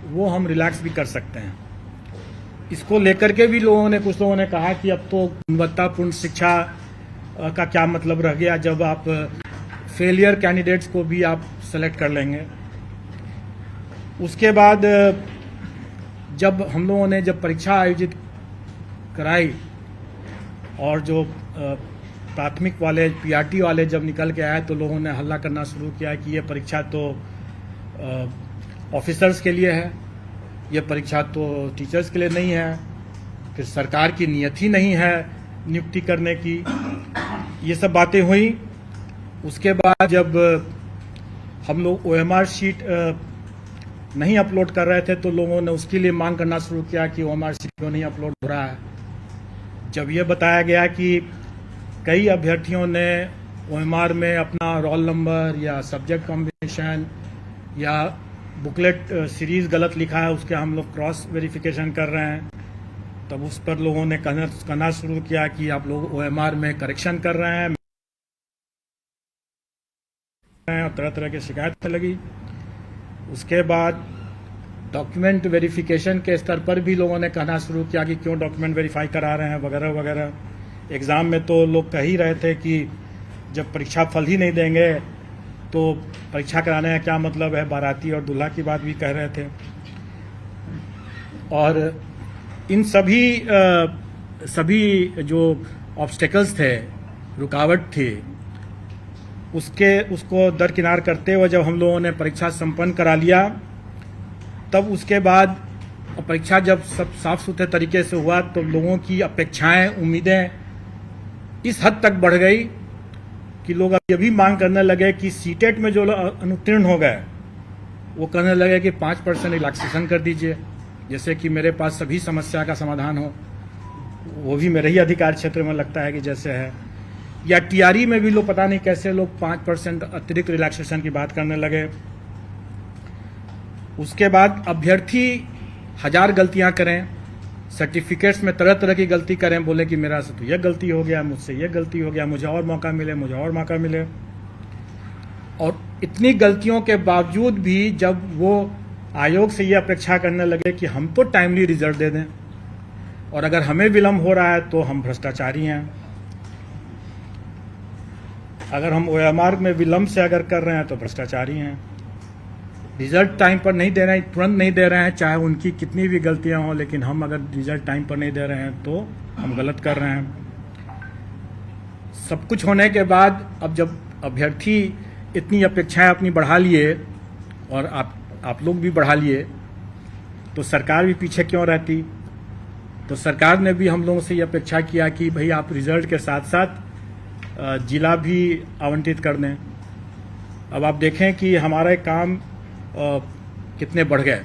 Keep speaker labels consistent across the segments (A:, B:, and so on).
A: वो हम रिलैक्स भी कर सकते हैं। इसको लेकर के भी कुछ लोगों ने कहा कि अब तो गुणवत्तापूर्ण शिक्षा का क्या मतलब रह गया जब आप फेलियर कैंडिडेट्स को भी आप सेलेक्ट कर लेंगे। उसके बाद जब हम लोगों ने परीक्षा आयोजित कराई और जो प्राथमिक वाले पीआरटी वाले जब निकल के आए तो लोगों ने हल्ला करना शुरू किया कि ये परीक्षा तो ऑफिसर्स के लिए है, ये परीक्षा तो टीचर्स के लिए नहीं है, फिर सरकार की नियत ही नहीं है नियुक्ति करने की। ये सब बातें हुई। उसके बाद जब हम लोग ओएमआर शीट नहीं अपलोड कर रहे थे तो लोगों ने उसके लिए मांग करना शुरू किया कि ओएमआर शीट क्यों नहीं अपलोड हो रहा है। जब ये बताया गया कि कई अभ्यर्थियों ने ओएमआर में अपना रोल नंबर या सब्जेक्ट कॉम्बिनेशन या बुकलेट सीरीज गलत लिखा है, उसके हम लोग क्रॉस वेरिफिकेशन कर रहे हैं, तब उस पर लोगों ने कहना शुरू किया कि आप लोग ओएमआर में करेक्शन कर रहे हैं और तरह तरह की शिकायत लगी। उसके बाद डॉक्यूमेंट वेरिफिकेशन के स्तर पर भी लोगों ने कहना शुरू किया कि क्यों डॉक्यूमेंट वेरीफाई करा रहे हैं वगैरह वगैरह। एग्ज़ाम में तो लोग कह ही रहे थे कि जब परीक्षा फल ही नहीं देंगे तो परीक्षा कराने का क्या मतलब है, बाराती और दूल्हा की बात भी कह रहे थे। और इन सभी जो ऑब्स्टेकल्स थे, रुकावट थी, उसको दरकिनार करते हुए जब हम लोगों ने परीक्षा संपन्न करा लिया, तब उसके बाद परीक्षा जब सब साफ सुथरे तरीके से हुआ तो लोगों की अपेक्षाएं, उम्मीदें इस हद तक बढ़ गई कि लोग अब ये भी मांग करने लगे कि सीटेट में जो अनुत्तीर्ण हो गए वो कहने लगे कि 5% रिलैक्सेशन कर दीजिए, जैसे कि मेरे पास सभी समस्या का समाधान हो। वो भी मेरे ही अधिकार क्षेत्र में लगता है कि जैसे है। या टीआरई में भी लोग पता नहीं कैसे लोग 5% अतिरिक्त रिलैक्सेशन की बात करने लगे। उसके बाद अभ्यर्थी 1000 गलतियां करें, सर्टिफिकेट्स में तरह तरह की गलती करें, बोले कि मेरा से तो यह गलती हो गया, मुझसे यह गलती हो गया, मुझे और मौका मिले, मुझे और मौका मिले। और इतनी गलतियों के बावजूद भी जब वो आयोग से ये अपेक्षा करने लगे कि हम तो टाइमली रिजल्ट दे दें और अगर हमें विलम्ब हो रहा है तो हम भ्रष्टाचारी हैं, अगर हम ओएमआर में विलम्ब से अगर कर रहे हैं तो भ्रष्टाचारी हैं, रिजल्ट टाइम पर नहीं दे रहे हैं, तुरंत नहीं दे रहे हैं, चाहे उनकी कितनी भी गलतियां हों, लेकिन हम अगर रिजल्ट टाइम पर नहीं दे रहे हैं तो हम गलत कर रहे हैं। सब कुछ होने के बाद अब जब अभ्यर्थी इतनी अपेक्षाएं अपनी बढ़ा लिए और आप लोग भी बढ़ा लिए तो सरकार भी पीछे क्यों रहती। तो सरकार ने भी हम लोगों से ये अपेक्षा किया कि भाई आप रिजल्ट के साथ साथ जिला भी आवंटित कर दें। अब आप देखें कि हमारे काम कितने बढ़ गए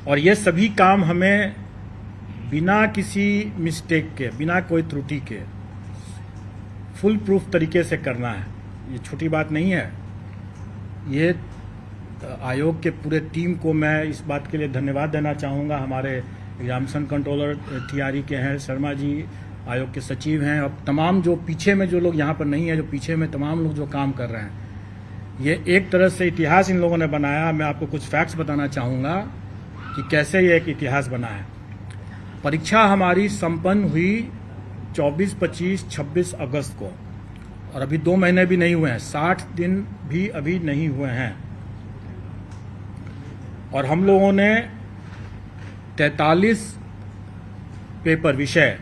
A: और ये सभी काम हमें बिना किसी मिस्टेक के, बिना कोई त्रुटि के फुल प्रूफ तरीके से करना है। ये छोटी बात नहीं है। ये आयोग के पूरे टीम को मैं इस बात के लिए धन्यवाद देना चाहूँगा। हमारे एग्जामिनेशन कंट्रोलर टीआरई के हैं शर्मा जी, आयोग के सचिव हैं, और तमाम जो पीछे में जो लोग यहाँ पर नहीं है, जो पीछे में तमाम लोग जो काम कर रहे हैं, ये एक तरह से इतिहास इन लोगों ने बनाया। मैं आपको कुछ फैक्ट्स बताना चाहूँगा कि कैसे ये एक इतिहास बना है। परीक्षा हमारी संपन्न हुई 24, 25, 26 अगस्त को और अभी 2 महीने भी नहीं हुए हैं, 60 दिन भी अभी नहीं हुए हैं। और हम लोगों ने 43 पेपर विषय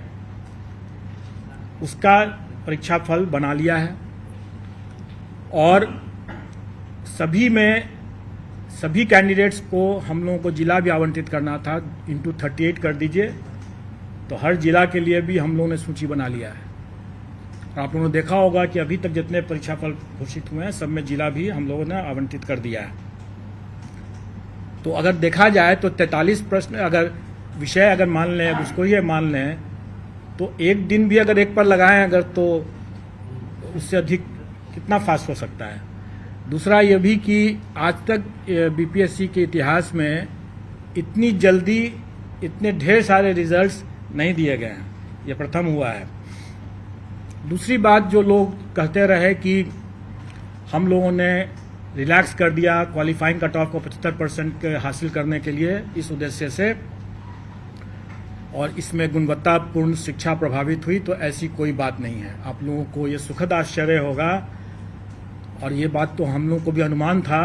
A: उसका परीक्षा फल बना लिया है और सभी कैंडिडेट्स को हम लोगों को जिला भी आवंटित करना था। इंटू 38 कर दीजिए तो हर जिला के लिए भी हम लोगों ने सूची बना लिया है। और आप लोगों ने देखा होगा कि अभी तक जितने परीक्षा फल घोषित हुए हैं सब में जिला भी हम लोगों ने आवंटित कर दिया है। तो अगर देखा जाए तो 43 प्रश्न अगर विषय अगर मान लें, उसको ही मान लें, तो एक दिन भी अगर एक पर लगाएं अगर, तो उससे अधिक कितना फास्ट हो सकता है। दूसरा ये भी कि आज तक बीपीएससी के इतिहास में इतनी जल्दी इतने ढेर सारे रिजल्ट्स नहीं दिए गए हैं, ये प्रथम हुआ है। दूसरी बात जो लोग कहते रहे कि हम लोगों ने रिलैक्स कर दिया क्वालिफाइंग कट ऑफ को 75% हासिल करने के लिए इस उद्देश्य से, और इसमें गुणवत्तापूर्ण शिक्षा प्रभावित हुई, तो ऐसी कोई बात नहीं है। आप लोगों को ये सुखद आश्चर्य होगा, और ये बात तो हम लोगों को भी अनुमान था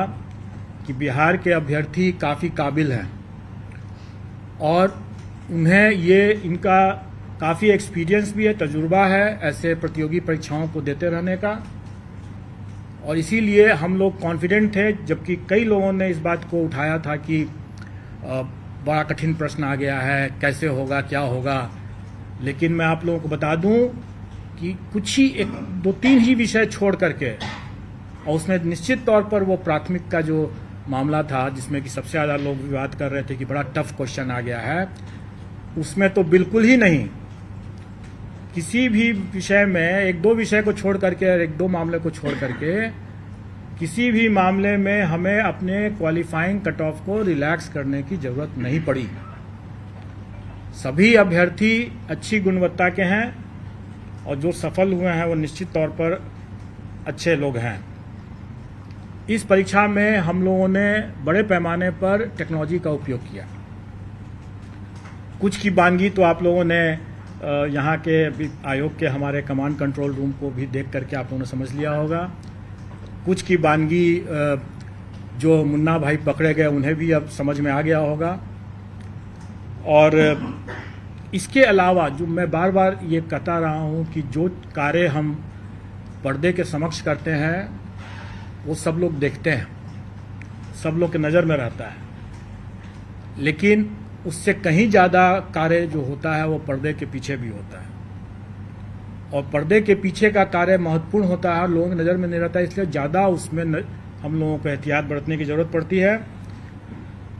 A: कि बिहार के अभ्यर्थी काफ़ी काबिल हैं और उन्हें ये इनका काफ़ी एक्सपीरियंस भी है, तजुर्बा है ऐसे प्रतियोगी परीक्षाओं को देते रहने का, और इसीलिए हम लोग कॉन्फिडेंट थे। जबकि कई लोगों ने इस बात को उठाया था कि बड़ा कठिन प्रश्न आ गया है, कैसे होगा, क्या होगा, लेकिन मैं आप लोगों को बता दूं कि कुछ ही 2-3 ही विषय छोड़ करके, और उसमें निश्चित तौर पर वो प्राथमिक का जो मामला था जिसमें कि सबसे ज़्यादा लोग विवाद कर रहे थे कि बड़ा टफ क्वेश्चन आ गया है, उसमें तो बिल्कुल ही नहीं। किसी भी विषय में 1-2 विषय को छोड़ करके और 1-2 मामले को छोड़ करके किसी भी मामले में हमें अपने क्वालिफाइंग कट ऑफ को रिलैक्स करने की जरूरत नहीं पड़ी। सभी अभ्यर्थी अच्छी गुणवत्ता के हैं और जो सफल हुए हैं वो निश्चित तौर पर अच्छे लोग हैं। इस परीक्षा में हम लोगों ने बड़े पैमाने पर टेक्नोलॉजी का उपयोग किया। कुछ की बानगी तो आप लोगों ने यहाँ के आयोग के हमारे कमांड कंट्रोल रूम को भी देख करके आप लोगों ने समझ लिया होगा। कुछ की बानगी जो मुन्ना भाई पकड़े गए उन्हें भी अब समझ में आ गया होगा। और इसके अलावा जो मैं बार बार ये कहता रहा हूँ कि जो कार्य हम पर्दे के समक्ष करते हैं वो सब लोग देखते हैं, सब लोग के नज़र में रहता है, लेकिन उससे कहीं ज़्यादा कार्य जो होता है वो पर्दे के पीछे भी होता है, और पर्दे के पीछे का कार्य महत्वपूर्ण होता है, लोगों की नज़र में नहीं रहता है, इसलिए ज़्यादा उसमें हम लोगों को एहतियात बरतने की ज़रूरत पड़ती है।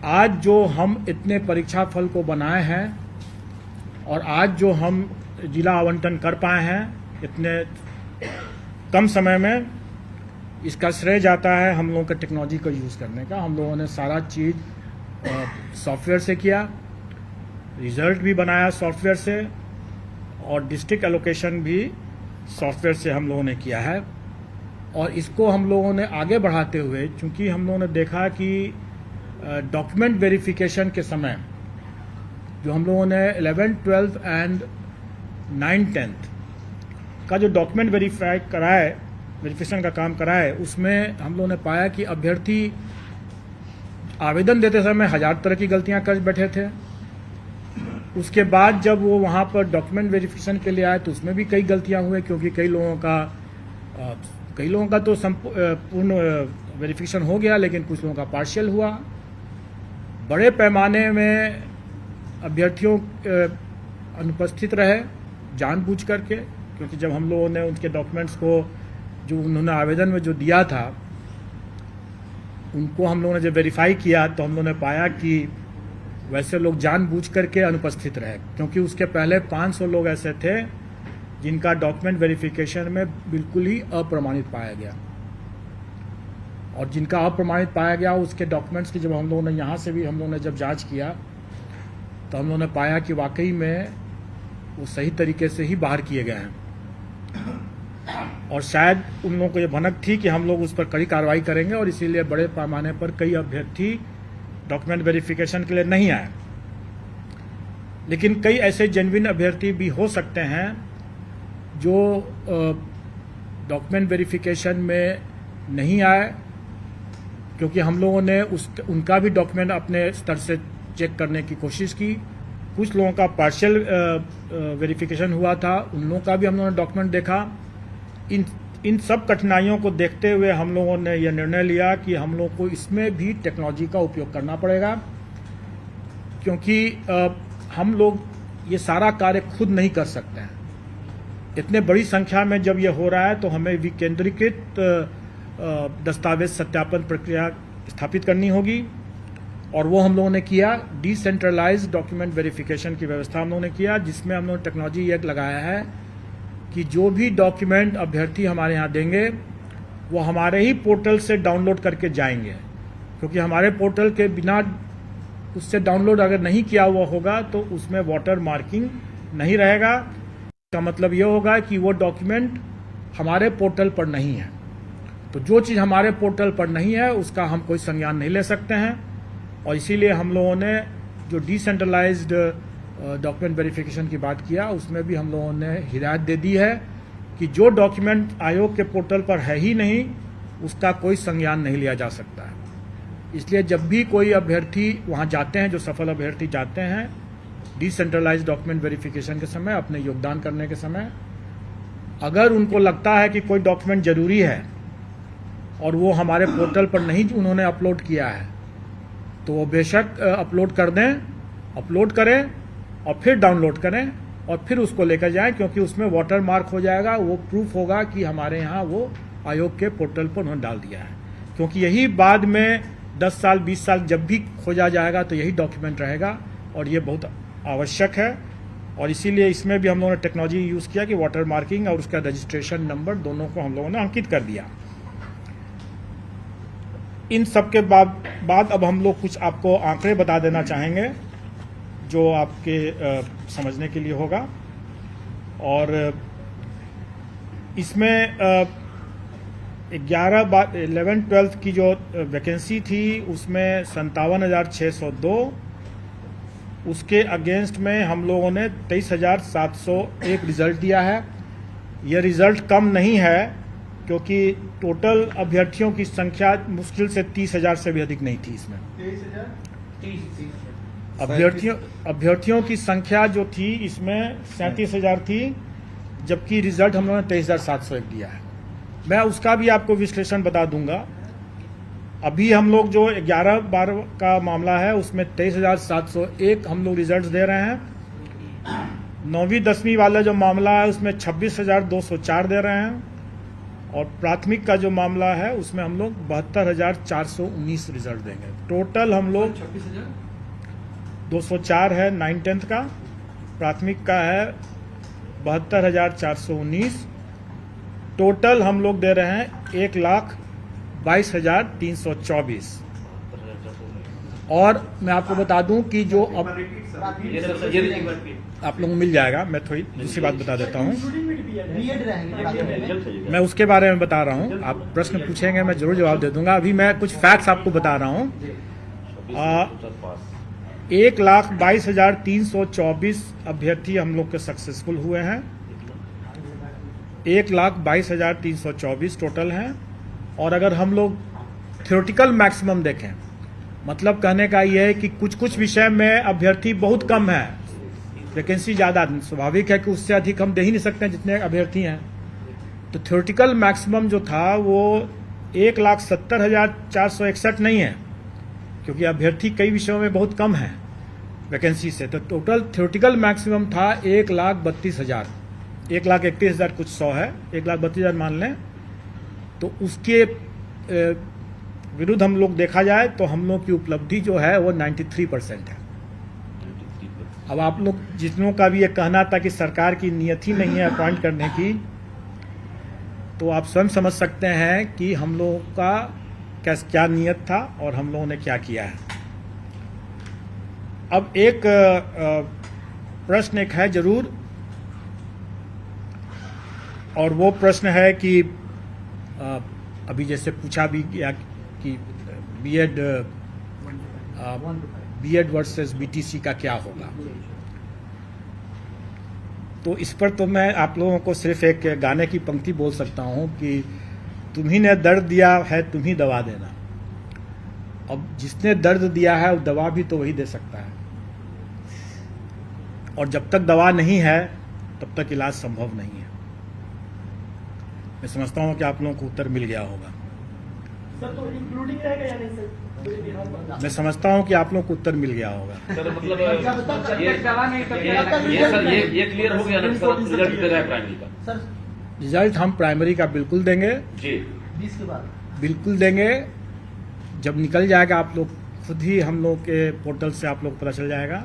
A: आज जो हम इतने परीक्षा फल को बनाए हैं और आज जो हम जिला आवंटन कर पाए हैं इतने कम समय में, इसका श्रेय जाता है हम लोगों के टेक्नोलॉजी को यूज़ करने का। हम लोगों ने सारा चीज़ सॉफ्टवेयर से किया, रिजल्ट भी बनाया सॉफ्टवेयर से, और डिस्ट्रिक्ट एलोकेशन भी सॉफ्टवेयर से हम लोगों ने किया है। और इसको हम लोगों ने आगे बढ़ाते हुए, चूंकि हम लोगों ने देखा कि डॉक्यूमेंट वेरिफिकेशन के समय जो हम लोगों ने 11th, 12th and 9th, 10th का जो डॉक्यूमेंट वेरिफिकेशन का काम कराए, उसमें हम लोगों ने पाया कि अभ्यर्थी आवेदन देते समय 1000 तरह की गलतियां कर बैठे थे। उसके बाद जब वो वहाँ पर डॉक्यूमेंट वेरिफिकेशन के लिए आए तो उसमें भी कई गलतियां हुए, क्योंकि कई लोगों का तो पूर्ण वेरिफिकेशन हो गया, लेकिन कुछ लोगों का पार्शियल हुआ। बड़े पैमाने में अभ्यर्थियों अनुपस्थित रहे जानबूझ करके, क्योंकि जब हम लोगों ने उनके डॉक्यूमेंट्स को जो उन्होंने आवेदन में जो दिया था उनको हम लोगों ने जब वेरीफाई किया तो हम लोगों ने पाया कि वैसे लोग जानबूझ करके अनुपस्थित रहे, क्योंकि उसके पहले 500 लोग ऐसे थे जिनका डॉक्यूमेंट वेरिफिकेशन में बिल्कुल ही अप्रमाणित पाया गया, और जिनका अप्रमाणित पाया गया उसके डॉक्यूमेंट्स की जब हम लोगों ने यहाँ से भी हम लोगों ने जब जांच किया तो हम लोगों ने पाया कि वाकई में वो सही तरीके से ही बाहर किए गए हैं। और शायद उन लोगों को ये भनक थी कि हम लोग उस पर कड़ी कार्रवाई करेंगे, और इसीलिए बड़े पैमाने पर कई अभ्यर्थी डॉक्यूमेंट वेरिफिकेशन के लिए नहीं आए। लेकिन कई ऐसे जेन्युइन अभ्यर्थी भी हो सकते हैं जो डॉक्यूमेंट वेरिफिकेशन में नहीं आए, क्योंकि हम लोगों ने उनका भी डॉक्यूमेंट अपने स्तर से चेक करने की कोशिश की। कुछ लोगों का पार्शियल वेरिफिकेशन हुआ था, उन लोगों का भी हम लोगों ने डॉक्यूमेंट देखा। इन सब कठिनाइयों को देखते हुए हम लोगों ने यह निर्णय लिया कि हम लोग को इसमें भी टेक्नोलॉजी का उपयोग करना पड़ेगा, क्योंकि हम लोग ये सारा कार्य खुद नहीं कर सकते हैं। इतने बड़ी संख्या में जब ये हो रहा है तो हमें विकेंद्रीकृत दस्तावेज सत्यापन प्रक्रिया स्थापित करनी होगी, और वो हम लोगों ने किया। डिसेंट्रलाइज्ड डॉक्यूमेंट वेरिफिकेशन की व्यवस्था हम लोगों ने किया, जिसमें हम लोगों ने टेक्नोलॉजी एक लगाया है कि जो भी डॉक्यूमेंट अभ्यर्थी हमारे यहाँ देंगे वो हमारे ही पोर्टल से डाउनलोड करके जाएंगे, क्योंकि हमारे पोर्टल के बिना उससे डाउनलोड अगर नहीं किया हुआ होगा तो उसमें वाटर मार्किंग नहीं रहेगा। इसका मतलब ये होगा कि वो डॉक्यूमेंट हमारे पोर्टल पर नहीं है। तो जो चीज़ हमारे पोर्टल पर नहीं है उसका हम कोई संज्ञान नहीं ले सकते हैं, और इसीलिए हम लोगों ने जो डिसेंट्रलाइज्ड डॉक्यूमेंट वेरिफिकेशन की बात किया उसमें भी हम लोगों ने हिदायत दे दी है कि जो डॉक्यूमेंट आयोग के पोर्टल पर है ही नहीं उसका कोई संज्ञान नहीं लिया जा सकता है। इसलिए जब भी कोई अभ्यर्थी वहां जाते हैं, जो सफल अभ्यर्थी जाते हैं डिसेंट्रलाइज्ड डॉक्यूमेंट वेरिफिकेशन के समय, अपने योगदान करने के समय, अगर उनको लगता है कि कोई डॉक्यूमेंट जरूरी है और वो हमारे पोर्टल पर नहीं उन्होंने अपलोड किया है तो वो बेशक अपलोड कर दें, अपलोड करें और फिर डाउनलोड करें और फिर उसको लेकर जाएं, क्योंकि उसमें वाटर मार्क हो जाएगा, वो प्रूफ होगा कि हमारे यहाँ वो आयोग के पोर्टल पर उन्होंने डाल दिया है। क्योंकि यही बाद में 10 साल 20 साल जब भी खोजा जाएगा तो यही डॉक्यूमेंट रहेगा और ये बहुत आवश्यक है। और इसीलिए इसमें भी हम लोगों ने टेक्नोलॉजी यूज़ किया कि वाटर मार्किंग और उसका रजिस्ट्रेशन नंबर दोनों को हम लोगों ने अंकित कर दिया। इन सब के बाद अब हम लोग कुछ आपको आंकड़े बता देना चाहेंगे जो आपके समझने के लिए होगा। और इसमें 11-12 की जो वैकेंसी थी उसमें 57,602, उसके अगेंस्ट में हम लोगों ने 23,701 रिजल्ट दिया है। यह रिजल्ट कम नहीं है क्योंकि टोटल अभ्यर्थियों की संख्या मुश्किल से 30,000 से भी अधिक नहीं थी। इसमें 23,000 अभ्यर्थियों की संख्या जो थी इसमें 37,000 थी, जबकि रिजल्ट हम लोगों ने 23,701 दिया है। मैं उसका भी आपको विश्लेषण बता दूंगा। अभी हम लोग जो 11-12 का मामला है उसमें 23,701 हम लोग रिजल्ट दे रहे हैं। 9वीं-10वीं वाला जो मामला है उसमें 26,204 दे रहे हैं, और प्राथमिक का जो मामला है उसमें हम लोग 72,419 रिजल्ट देंगे। टोटल हम लोग 204 है 9-10 का, प्राथमिक का है 72,419। टोटल हम लोग दे रहे हैं 1,22,324। और मैं आपको बता दूं कि जो अब आप लोगों को मिल जाएगा, मैं थोड़ी दूसरी बात बता देता हूं, मैं उसके बारे में बता रहा हूं। आप प्रश्न पूछेंगे मैं जरूर जवाब दे दूंगा। अभी मैं कुछ फैक्ट्स आपको बता रहा हूं। 1,22,324 अभ्यर्थी हम लोग के सक्सेसफुल हुए हैं। 1,22,324 टोटल हैं। और अगर हम लोग थ्योरेटिकल मैक्सिमम देखें, मतलब कहने का यह है कि कुछ कुछ विषय में अभ्यर्थी बहुत कम है, वैकेंसी ज़्यादा, स्वाभाविक है कि उससे अधिक हम दे ही नहीं सकते हैं जितने अभ्यर्थी हैं। तो थ्योरेटिकल मैक्सिमम जो था वो 1,70,461 नहीं है, क्योंकि अभ्यर्थी कई विषयों में बहुत कम है वैकेंसी से। तो टोटल थ्योरेटिकल मैक्सिमम था 1,32,000, 1,31,000 कुछ 100 है, 1,32,000 मान लें। तो उसके विरुद्ध हम लोग देखा जाए तो हम लोग की उपलब्धि जो है वो 93% है। अब आप लोग जितनों का भी ये कहना था कि सरकार की नियत ही नहीं है अपॉइंट करने की, तो आप स्वयं समझ सकते हैं कि हम लोगों का क्या नियत था और हम लोगों ने क्या किया है। अब एक प्रश्न एक है जरूर, और वो प्रश्न है कि अभी जैसे पूछा भी गया कि बीएड वर्सेस बीटीसी का क्या होगा। तो इस पर तो मैं आप लोगों को सिर्फ एक गाने की पंक्ति बोल सकता हूं कि तुम्ही ने दर्द दिया है तुम ही दवा देना। अब जिसने दर्द दिया है वो दवा भी तो वही दे सकता है, और जब तक दवा नहीं है तब तक इलाज संभव नहीं है। मैं समझता हूं कि आप लोगों को उत्तर मिल गया होगा।
B: सर तो इंक्लूडिंग रहेगा या नहीं सर?
A: मैं समझता हूं कि आप लोगों को उत्तर मिल गया होगा।
C: सर मतलब ये क्लियर हो गया ना सर, रिजल्ट दे रहा है प्राइमरी का।
B: सर
A: रिजल्ट हम प्राइमरी का बिल्कुल देंगे
C: जी,
B: 20 के बाद
A: बिल्कुल देंगे। जब निकल जाएगा आप लोग खुद ही, हम लोग के पोर्टल से आप लोग पता चल जाएगा।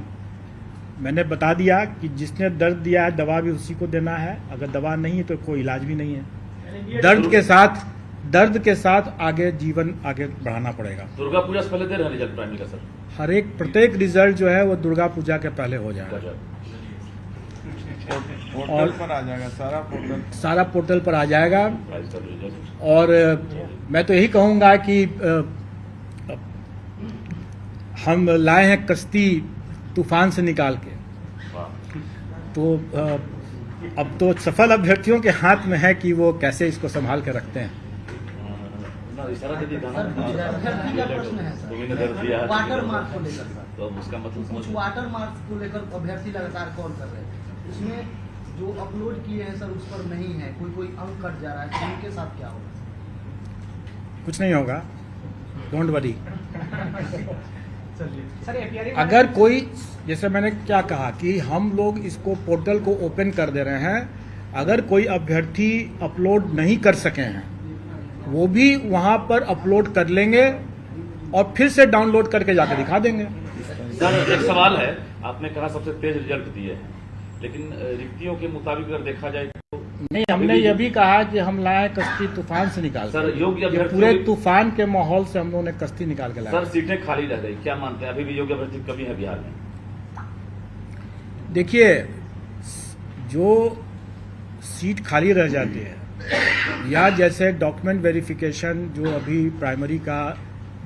A: मैंने बता दिया कि जिसने दर्द दिया है दवा भी उसी को देना है, अगर दवा नहीं है तो कोई इलाज भी नहीं है। दर्द के साथ आगे जीवन आगे बढ़ाना पड़ेगा।
C: दुर्गा पूजा से पहले दे रहे हैं रिजल्ट प्राइमरी का सर?
A: हर एक प्रत्येक रिजल्ट जो है वो दुर्गा पूजा के पहले हो जाएगा।
D: पोर्टल पर आ जाएगा,
A: सारा पोर्टल पर आ जाएगा।
C: प्राइमरी का रिजल्ट
A: और मैं तो यही कहूँगा कि हम लाए हैं कश्ती तूफान से निकाल के, तो अब तो सफल अभ्यर्थियों के हाथ में है कि वो कैसे इसको संभाल के रखते हैं।
C: इशारा दे दिया
B: सर कुछ अभ्यर्थी का प्रश्न है सर, वाटर मार्क को लेकर सर,
C: तो उसका मतलब
B: कुछ वाटर मार्क को लेकर अभ्यर्थी लगातार कॉल कर रहे हैं, उसमें जो अपलोड किए हैं सर उस पर नहीं है, कोई अंक कट जा रहा है, तो उनके साथ क्या होगा?
A: कुछ नहीं होगा, डोंट वरी।
B: सर
A: अगर कोई, जैसे मैंने क्या कहा कि हम लोग इसको पोर्टल को ओपन कर दे रहे हैं, अगर कोई अभ्यर्थी अपलोड नहीं कर सके हैं वो भी वहां पर अपलोड कर लेंगे और फिर से डाउनलोड करके जाकर दिखा देंगे।
C: सर एक सवाल है, आपने कहा सबसे तेज रिजल्ट दिए हैं, लेकिन रिक्तियों के मुताबिक अगर देखा जाए तो
A: नहीं, हमने ये भी कहा कि हम लाए कश्ती तूफान से निकाल
C: सर
A: के।
C: योग्य
A: ये
C: अभ्यर्थी
A: पूरे तूफान के माहौल से हम लोगों ने कश्ती निकाल के
C: सर
A: लाया।
C: सीटें खाली रह गई, क्या मानते हैं अभी भी योग्य अभ्यर्थी की कमी है बिहार में?
A: देखिए, जो सीट खाली रह जाती है या जैसे डॉक्यूमेंट वेरिफिकेशन जो अभी प्राइमरी का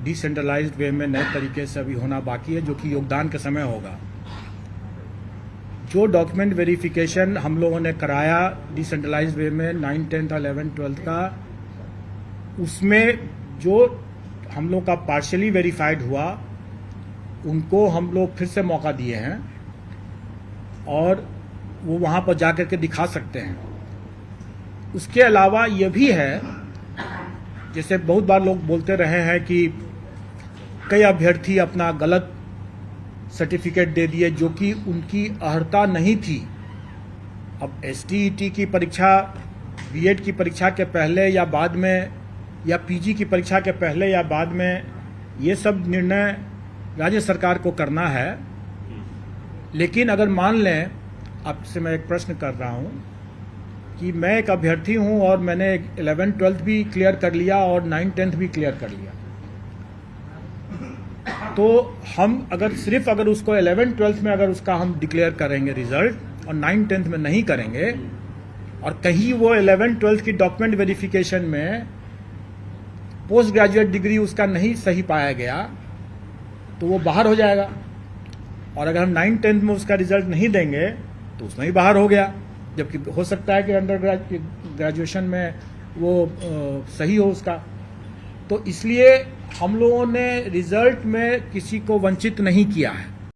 A: डिसेंट्रलाइज्ड वे में नए तरीके से अभी होना बाकी है, जो कि योगदान के समय होगा। जो डॉक्यूमेंट वेरिफिकेशन हम लोगों ने कराया डिसेंट्रलाइज्ड वे में 9th 10th 11th 12th का, उसमें जो हम लोग का पार्शियली वेरीफाइड हुआ उनको हम लोग फिर से मौका दिए हैं और वो वहाँ पर जाकर के दिखा सकते हैं। उसके अलावा ये भी है, जैसे बहुत बार लोग बोलते रहे हैं कि कई अभ्यर्थी अपना गलत सर्टिफिकेट दे दिए जो कि उनकी अर्हता नहीं थी। अब STET की परीक्षा, B.Ed की परीक्षा के पहले या बाद में, या PG की परीक्षा के पहले या बाद में, ये सब निर्णय राज्य सरकार को करना है। लेकिन अगर मान लें, आपसे मैं एक प्रश्न कर रहा हूं कि मैं एक अभ्यर्थी हूं और मैंने 11th 12th भी क्लियर कर लिया और 9th 10th भी क्लियर कर लिया, तो हम अगर उसको 11th 12th में अगर उसका हम डिक्लेयर करेंगे रिजल्ट और 9th 10th में नहीं करेंगे और कहीं वो 11th 12th की डॉक्यूमेंट वेरिफिकेशन में पोस्ट ग्रेजुएट डिग्री उसका नहीं सही पाया गया तो वो बाहर हो जाएगा। और अगर हम 9th 10th में उसका रिजल्ट नहीं देंगे तो उसमें ही बाहर हो गया, जबकि हो सकता है कि अंडर ग्रेजुएशन में वो सही हो उसका। तो इसलिए हम लोगों ने रिजल्ट में किसी को वंचित नहीं किया है।